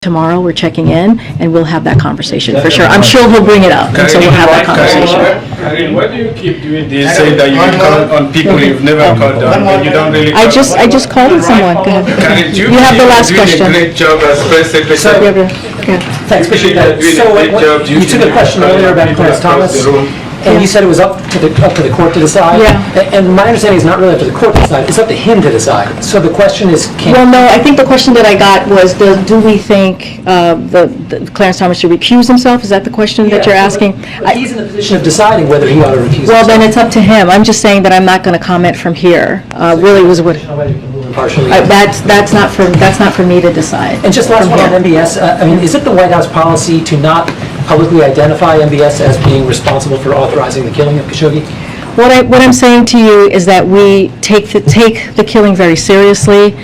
Tomorrow we're checking in, and we'll have that conversation for sure. I'm sure he'll bring it up, and so we'll have that conversation. Karine, why do you keep doing this? Say that you call on people you've never called on, and you don't really. I just called on someone. Go ahead. Karine, You have the last question. Doing a great job as press secretary. Thanks, appreciate that. So you took a question earlier about Clarence Thomas, and you said it was up to the court to decide. Yeah. And my understanding is not really up to the court to decide; it's up to him to decide. So the question is, Well, no, I think the question that I got was, do we think the Clarence Thomas should recuse himself? Is that the question that you're asking? But he's in the position of deciding whether he ought to recuse Well, himself. then it's up to him. I'm just saying that I'm not going to comment from here. Really was what. Whether he can rule impartially. That's not for me to decide. And just last one on MBS. I mean, is it the White House policy to not publicly identify MBS as being responsible for authorizing the killing of Khashoggi? What I'm saying to you is that we take the killing very seriously.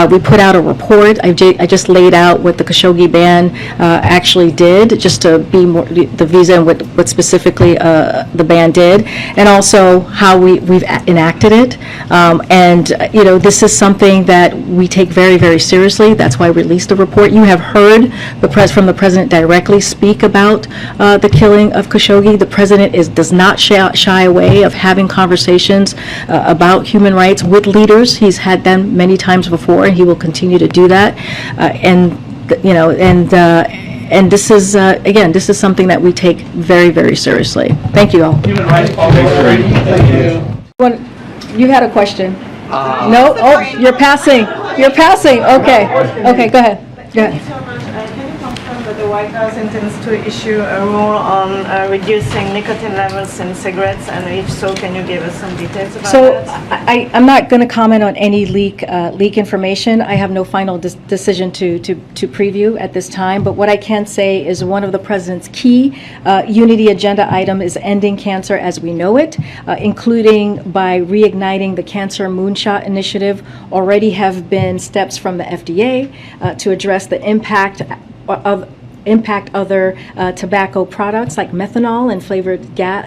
We put out a report. I just laid out what the Khashoggi ban actually did, just to be more the visa and what specifically the ban did, and also how we've enacted it. This is something that we take very, very seriously. That's why we released the report. You have heard from the president directly speak about the killing of Khashoggi. The president does not shy away of having conversations about human rights with leaders. He's had them many times before, and he will continue to do that. And this is again, this is something that we take very, very seriously. Thank you all. Human rights. You had a question? No? Oh, you're passing. You're passing. Okay. Okay. Go ahead. Go ahead. The White House intends to issue a rule on reducing nicotine levels in cigarettes, and if so, can you give us some details about that? I'm not going to comment on any leak information. I have no final decision to preview at this time, but what I can say is one of the president's key unity agenda item is ending cancer as we know it, including by reigniting the Cancer Moonshot Initiative. Already have been steps from the FDA to address the impact other tobacco products like methanol and flavored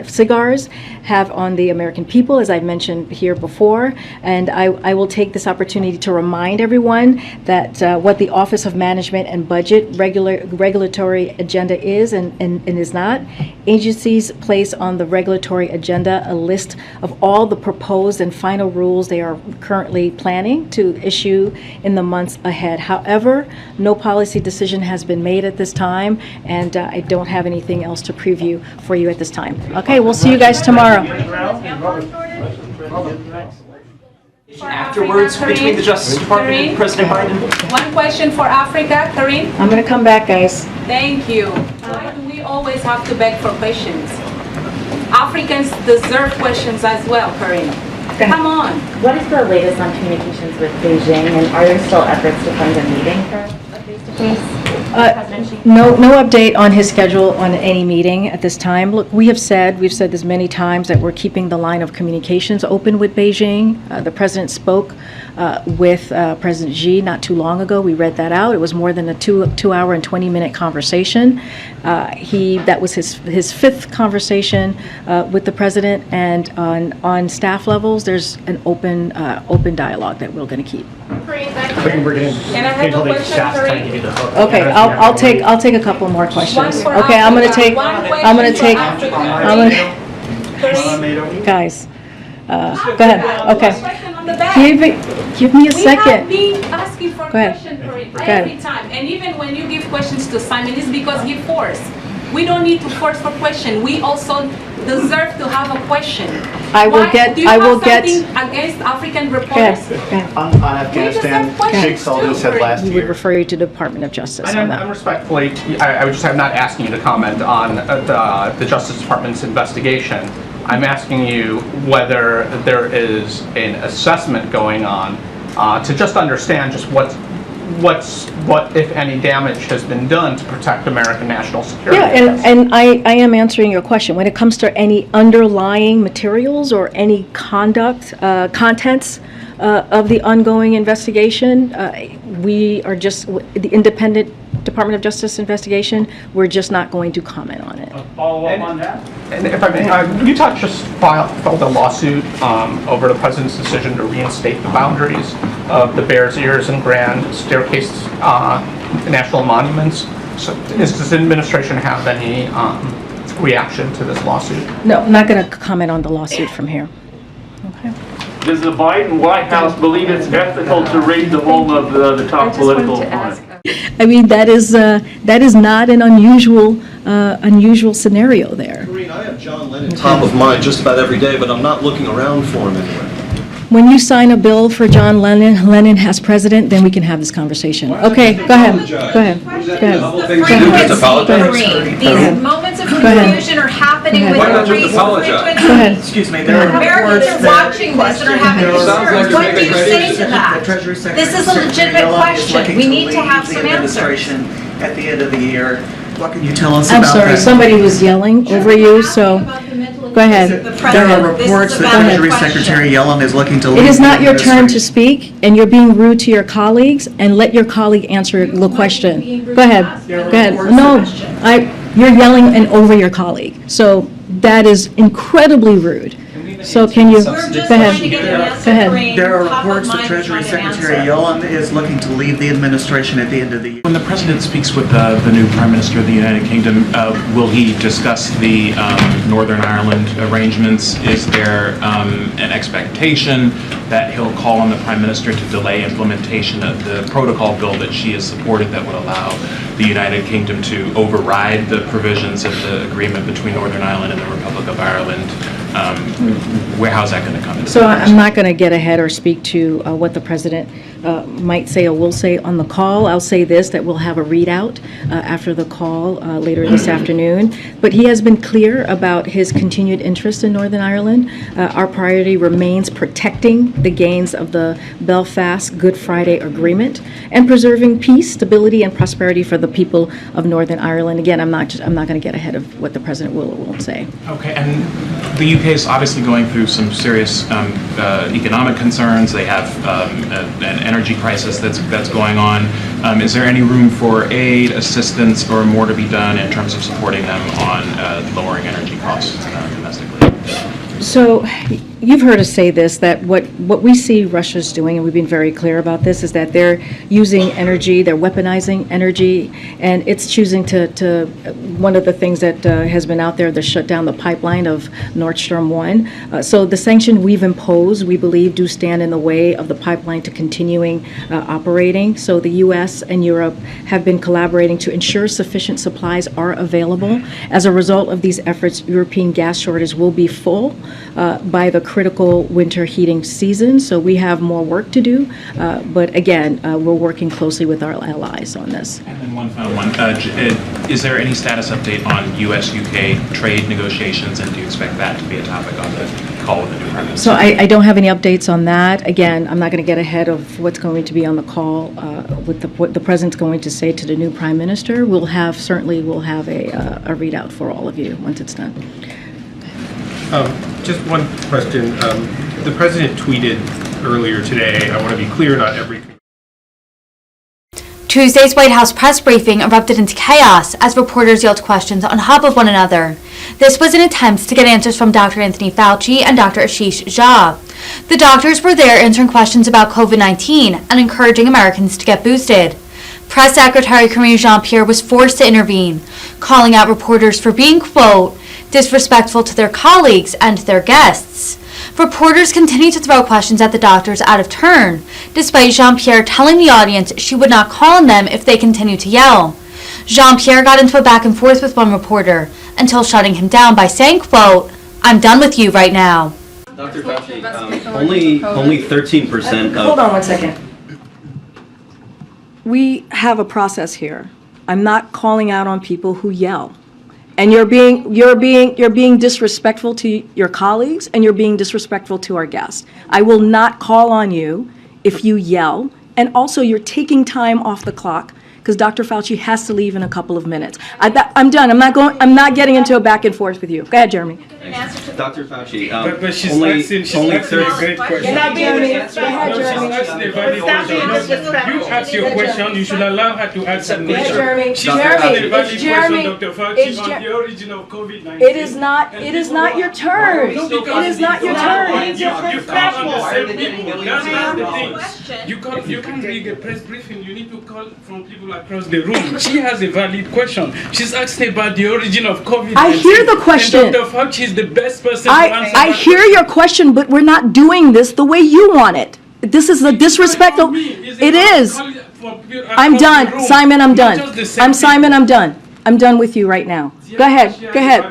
cigars have on the American people, as I've mentioned here before. And I will take this opportunity to remind everyone that what the Office of Management and Budget regulatory agenda is and is not. Agencies place on the regulatory agenda a list of all the proposed and final rules they are currently planning to issue in the months ahead. However, no policy decision has been made at this time, and I don't have anything else to preview for you at this time. Okay, we'll see you guys tomorrow. Afterwards, between the Justice Department and President Biden. One question for Africa, Karine. I'm going to come back, guys. Thank you. Why do we always have to beg for questions? Africans deserve questions as well, Karine. Come on. What is the latest on communications with Beijing, and are there still efforts to find a meeting for a face-to-face? No update on his schedule on any meeting at this time. Look, we've said this many times that we're keeping the line of communications open with Beijing. The president spoke with President Xi not too long ago. We read that out. It was more than a 2-hour and 20-minute conversation. That was his fifth conversation with the president, and on staff levels, there's an open dialogue that we're going to keep. Can I have a question, Karine? Okay, I'll take a couple more questions. Okay, I'm gonna take. Guys, go ahead. Okay. Give me a second. We have been asking for Go ahead. questions every time, and even when you give questions to Simon, it's because he forced. We don't need to force for question. We also deserve to have a question. Do you have something against African reporters? On Afghanistan, Sheikh Saldi said last He year. would refer you to the Department of Justice on that. I'm respectfully, I'm not asking you to comment on the Justice Department's investigation. I'm asking you whether there is an assessment going on to just understand just what if any damage has been done to protect American national security. Yeah, and I am answering your question. When it comes to any underlying materials or any contents of the ongoing investigation, we are just, the independent Department of Justice investigation, we're just not going to comment on it. Follow up on that? And if I may, Utah just filed a lawsuit over the president's decision to reinstate the boundaries of the Bears Ears and Grand Staircase national monuments. So does the administration have any reaction to this lawsuit? No, I'm not going to comment on the lawsuit from here. Okay. Does the Biden White House believe it's ethical to raid the home of the top political opponent? I mean, that is not an unusual scenario there. Karine, I have John Lennon top of mind just about every day, but I'm not looking around for him anywhere. When you sign a bill for John Lennon as president, then we can have this conversation. Okay, go ahead. Go ahead. Go ahead. These moments of confusion are happening with increased frequency. Go ahead. Excuse me, there are Americans reports are watching this and are having concerns. What do you say to that? This is a legitimate question. We need to have some answers. At the end of the year. What can you tell us about I'm that? sorry, somebody was yelling over you, so go ahead. There are reports that Treasury Secretary Yellen is looking to leave. It is not the your turn to administration. speak, and you're being rude to your colleagues, and let your colleague answer the question. Go ahead. Go ahead. No, you're yelling and over your colleague, so that is incredibly rude. So can you, go We're just ahead. trying to get an answer, Go ahead. Karine. There are Top of reports that mind, Treasury we want an Secretary answer. Yellen is looking to leave the administration at the end of the year. When the president speaks with the new Prime Minister of the United Kingdom, will he discuss the Northern Ireland arrangements? Is there an expectation that he'll call on the Prime Minister to delay implementation of the protocol bill that she has supported that would allow the United Kingdom to override the provisions of the agreement between Northern Ireland and the Republic of Ireland? How's that going to come into So play? I'm not going to get ahead or speak to what the president might say or will say on the call. I'll say this, that we'll have a readout after the call later this afternoon. But he has been clear about his continued interest in Northern Ireland. Our priority remains protecting the gains of the Belfast Good Friday Agreement and preserving peace, stability, and prosperity for the people of Northern Ireland. Again, I'm not going to get ahead of what the president will or won't say. Okay, and the UK is obviously going through some serious economic concerns. They have an energy crisis that's going on. Is there any room for aid, assistance, or more to be done in terms of supporting them on lowering energy costs domestically? So you've heard us say this, that what we see Russia's doing, and we've been very clear about this, is that they're using energy, they're weaponizing energy, and it's choosing to one of the things that has been out there, to shut down the pipeline of Nord Stream 1. So the sanction we've imposed, we believe, do stand in the way of the pipeline to continuing operating. So the U.S. and Europe have been collaborating to ensure sufficient supplies are available. As a result of these efforts, European gas shortages will be full by the critical winter heating season, so we have more work to do, but again, we're working closely with our allies on this. And then one final one. Is there any status update on U.S.-UK trade negotiations, and do you expect that to be a topic on the call with the new Prime Minister? So I don't have any updates on that. Again, I'm not going to get ahead of what's going to be on the call with what the President's going to say to the new Prime Minister. We'll have a readout for all of you once it's done. Just one question. The president tweeted earlier today, I want to be clear, not every... Tuesday's White House press briefing erupted into chaos as reporters yelled questions on top of one another. This was an attempt to get answers from Dr. Anthony Fauci and Dr. Ashish Jha. The doctors were there answering questions about COVID-19 and encouraging Americans to get boosted. Press Secretary Karine Jean-Pierre was forced to intervene, calling out reporters for being, quote, disrespectful to their colleagues and their guests. Reporters continued to throw questions at the doctors out of turn, despite Jean-Pierre telling the audience she would not call on them if they continued to yell. Jean-Pierre got into a back and forth with one reporter until shutting him down by saying, quote, I'm done with you right now. Dr. Fauci, only 13% of... Hold on one second. We have a process here. I'm not calling out on people who yell. And you're being disrespectful to your colleagues, and you're being disrespectful to our guests. I will not call on you if you yell, and also you're taking time off the clock because Dr. Fauci has to leave in a couple of minutes. I'm done. I'm not getting into a back and forth with you. Go ahead, Jeremy. an answer to the Dr. Fauci, But she's only asking only a 30. great question. You're not being No, disrespectful. she's asking a valid Stop being question. disrespectful. You ask your question, you should allow her to answer the question. Jeremy, She's Jeremy, asking a valid it's Jeremy, question, Dr. Fauci, it's on Jer- the origin of COVID-19. It is not your turn. No, because It is not your turn. You can't on the same people. That's the question. thing. You can't read a press briefing. You need to call from people across the room. She has a valid question. She's asking about the origin of COVID-19. I hear the question. And Dr. Fauci is the best person to answer I that hear your question, but we're not doing this the way you want it. This is a disrespectful. It is. I'm done. Simon, I'm done. Simon, I'm done. I'm done with you right now. Go ahead. Go ahead.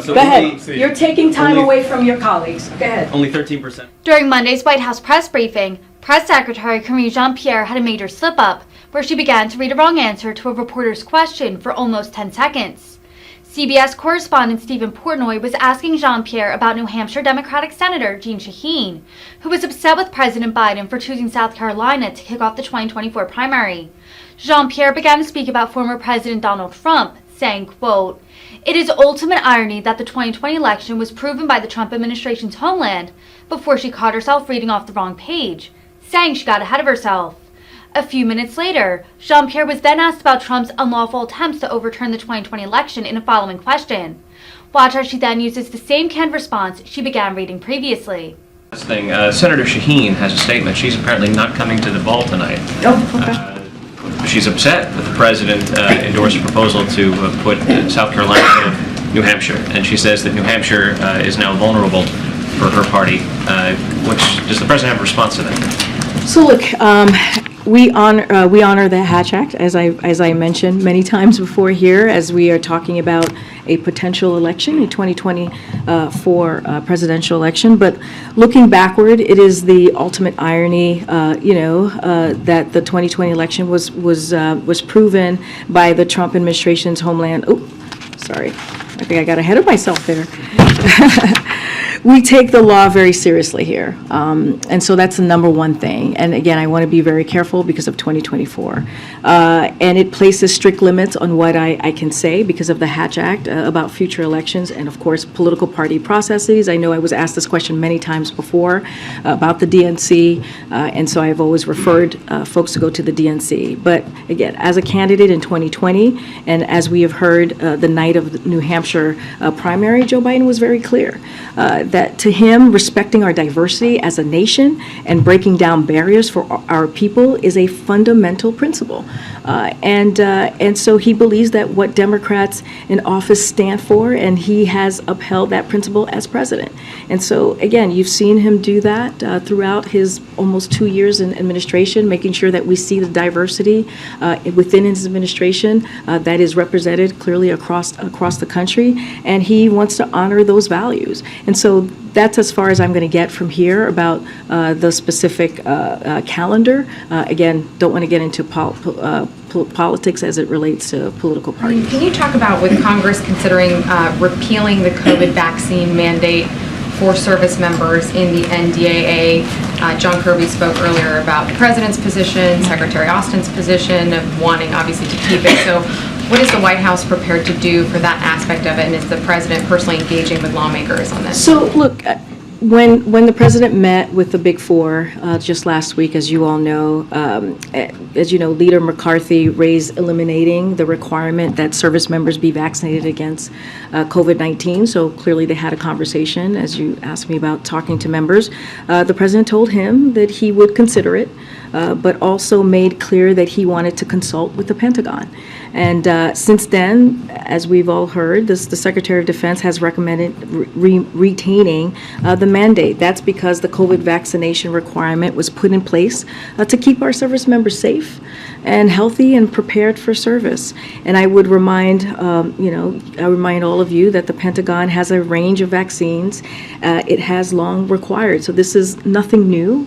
So Go only- ahead. You're taking time only- away from your colleagues. Go ahead. Only 13%. During Monday's White House press briefing, Press Secretary Karine Jean-Pierre had a major slip-up where she began to read a wrong answer to a reporter's question for almost 10 seconds. CBS correspondent Stephen Portnoy was asking Jean-Pierre about New Hampshire Democratic Senator Jeanne Shaheen, who was upset with President Biden for choosing South Carolina to kick off the 2024 primary. Jean-Pierre began to speak about former President Donald Trump, saying, quote, "It is ultimate irony that the 2020 election was proven by the Trump administration's homeland," before she caught herself reading off the wrong page, saying she got ahead of herself. A few minutes later, Jean-Pierre was then asked about Trump's unlawful attempts to overturn the 2020 election in a following question. Watch as she then uses the same canned response she began reading previously. Senator Shaheen has a statement. She's apparently not coming to the ball tonight. She's upset that the president endorsed a proposal to put South Carolina ahead of New Hampshire, and she says that New Hampshire is now vulnerable for her party. Does the president have a response to that? So look, we honor the Hatch Act, as I mentioned many times before here, as we are talking about a potential election, a 2024 presidential election. But looking backward, it is the ultimate irony, that the 2020 election was proven by the Trump administration's homeland. Oh, sorry, I think I got ahead of myself there. We take the law very seriously here, and so that's the number one thing. And again, I want to be very careful because of 2024. And it places strict limits on what I can say because of the Hatch Act about future elections and, of course, political party processes. I know I was asked this question many times before about the DNC, and so I've always referred folks to go to the DNC. But again, as a candidate in 2020, and as we have heard the night of the New Hampshire primary, Joe Biden was very clear that to him, respecting our diversity as a nation and breaking down barriers for our people is a fundamental principle. And so he believes that what Democrats in office stand for, and he has upheld that principle as president. And so, again, you've seen him do that throughout his almost 2 years in administration, making sure that we see the diversity within his administration that is represented clearly across the country, and he wants to honor those values. And so that's as far as I'm going to get from here about the specific calendar. Again, don't want to get into politics as it relates to political parties. Can you talk about, with Congress considering repealing the COVID vaccine mandate for service members in the NDAA? John Kirby spoke earlier about the president's position, Secretary Austin's position of wanting, obviously, to keep it. So what is the White House prepared to do for that aspect of it, and is the president personally engaging with lawmakers on this? So, look, when the president met with the Big Four just last week, as you all know, Leader McCarthy raised eliminating the requirement that service members be vaccinated against COVID-19. So clearly they had a conversation, as you asked me about talking to members. The president told him that he would consider it, but also made clear that he wanted to consult with the Pentagon. And since then, as we've all heard, the Secretary of Defense has recommended retaining the mandate. That's because the COVID vaccination requirement was put in place to keep our service members safe and healthy and prepared for service. And I would remind, all of you that the Pentagon has a range of vaccines it has long required. So this is nothing new.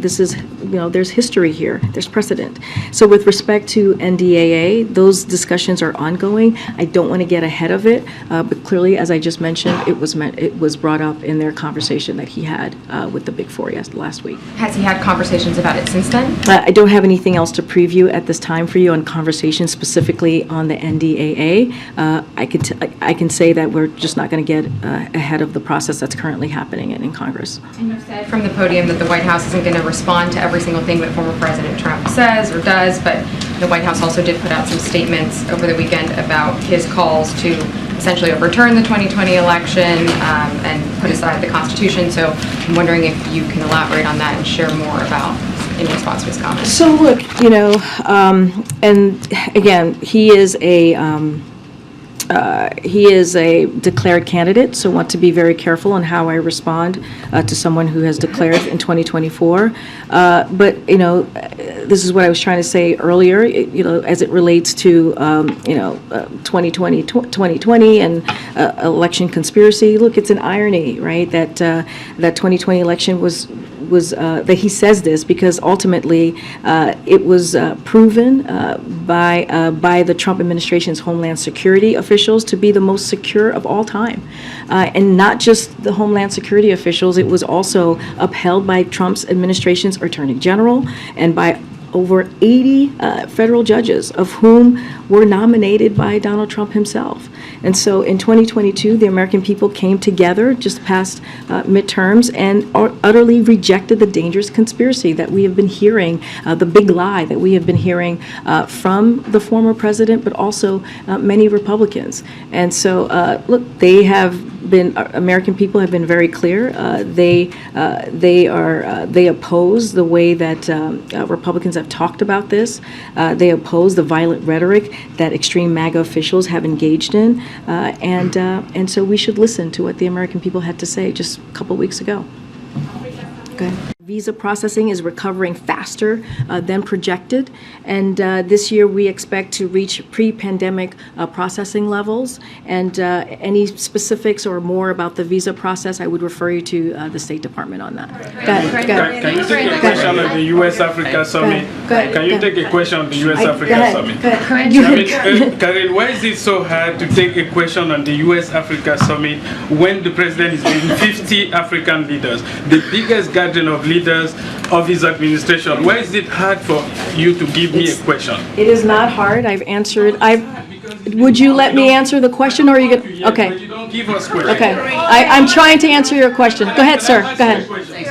This is, there's history here. There's precedent. So with respect to NDAA, those discussions are ongoing. I don't want to get ahead of it, but clearly, as I just mentioned, it was brought up in their conversation that he had with the Big Four last week. Has he had conversations about it since then? I don't have anything else to preview at this time for you on conversations specifically on the NDAA. I can say that we're just not going to get ahead of the process that's currently happening in Congress. And you said from the podium that the White House isn't going to respond to every single thing that former President Trump says or does, but the White House also did put out some statements over the weekend about his calls to essentially overturn the 2020 election and put aside the Constitution. So I'm wondering if you can elaborate on that and share more about in response to his comments. So look, and again, he is a declared candidate, so want to be very careful on how I respond to someone who has declared in 2024. But this is what I was trying to say earlier. As it relates to 2020 and election conspiracy. Look, it's an irony, right? That 2020 election was that he says this because ultimately it was proven by the Trump administration's Homeland Security officials to be the most secure of all time. And not just the Homeland Security officials, it was also upheld by Trump's administration's Attorney General and by over 80 federal judges, of whom were nominated by Donald Trump himself. And so in 2022, the American people came together just past midterms and utterly rejected the dangerous conspiracy that we have been hearing, the big lie that we have been hearing from the former president, but also many Republicans. And so, look, American people have been very clear. They oppose the way that Republicans have talked about this. They oppose the violent rhetoric that extreme MAGA officials have engaged in, and so we should listen to what the American people had to say just a couple weeks ago. Go ahead. Visa processing is recovering faster than projected, and this year we expect to reach pre-pandemic processing levels. And any specifics or more about the visa process, I would refer you to the State Department on that. Can you take a question on the U.S.-Africa Summit? Can you take a question on the U.S.-Africa Summit? Karine, why is it so hard to take a question on the U.S.-Africa Summit when the president is with 50 African leaders, the biggest gathering of leaders of his administration? Why is it hard for you to give me a question? It is not hard. I've answered. Would you let me answer the question, or are you going? Okay. But you don't give us questions. Okay. I'm trying to answer your question. Go ahead, sir. Go ahead.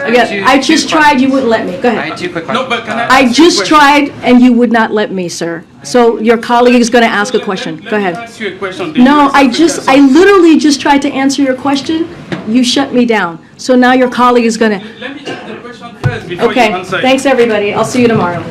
Again, I just tried. You wouldn't let me. Go ahead. I had two quick questions. No, but can I just tried, and you would not let me, sir. So your colleague is going to ask a question. Go ahead. Ask you a question. No, I literally just tried to answer your question. You shut me down. So now your colleague is going to. Let me ask the question first before you Okay. answer. Thanks, everybody. I'll see you tomorrow.